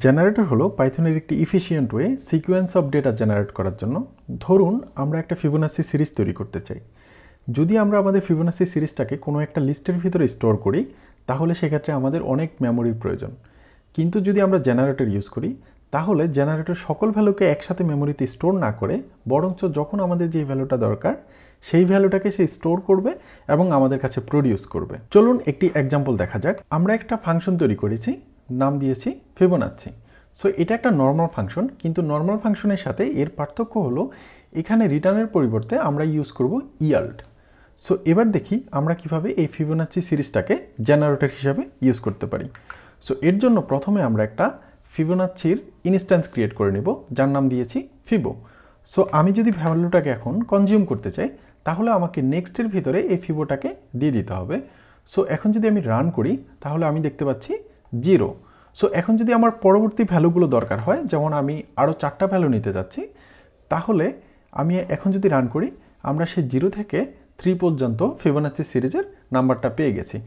Generator হলো পাইথনের একটি efficient way sequence of data generate করার জন্য। ধরুন আমরা একটা ফিবোনাচি সিরিজ তৈরি করতে চাই। যদি আমরা আমাদের ফিবোনাচি সিরিজটাকে কোনো একটা লিস্টের ভিতরে স্টোর করি তাহলে সেক্ষেত্রে আমাদের অনেক মেমোরির প্রয়োজন। কিন্তু যদি আমরা জেনারেটর ইউজ করি তাহলে জেনারেটর সকল ভ্যালুকে একসাথে মেমোরিতে স্টোর না করে বরঞ্চ যখন আমাদের যে ভ্যালুটা দরকার সেই ভ্যালুটাকে সে স্টোর করবে এবং আমাদের কাছে প্রডিউস করবে। চলুন একটি এক্সাম্পল দেখা যাক। আমরা একটা ফাংশন তৈরি করেছি, নাম দিয়েছি ফিবোনাচি। সো এটা একটা নর্মাল ফাংশন, কিন্তু নর্মাল ফাংশনের সাথে এর পার্থক্য হলো এখানে রিটার্নের পরিবর্তে আমরা ইউজ করব ইয়াল্ড। সো এবার দেখি আমরা কিভাবে এই ফিবোনাচি সিরিজটাকে জেনারেটর হিসাবে ইউজ করতে পারি। সো এর জন্য প্রথমে আমরা একটা ফিবোনাচির ইনস্ট্যান্স ক্রিয়েট করে নেব যার নাম দিয়েছি ফিবো। সো আমি যদি ভ্যালুটাকে এখন কনজিউম করতে চাই তাহলে আমাকে নেক্সটের ভিতরে এই ফিবোটাকে দিয়ে দিতে হবে। সো এখন যদি আমি রান করি তাহলে আমি দেখতে পাচ্ছি 0। সো এখন যদি আমার পরবর্তী ভ্যালুগুলো দরকার হয়, যেমন আমি আরও 4টা ভ্যালু নিতে যাচ্ছি, তাহলে আমি এখন যদি রান করি আমরা সেই 0 থেকে 3 পর্যন্ত ফিবোনাচি সিরিজের নাম্বারটা পেয়ে গেছি।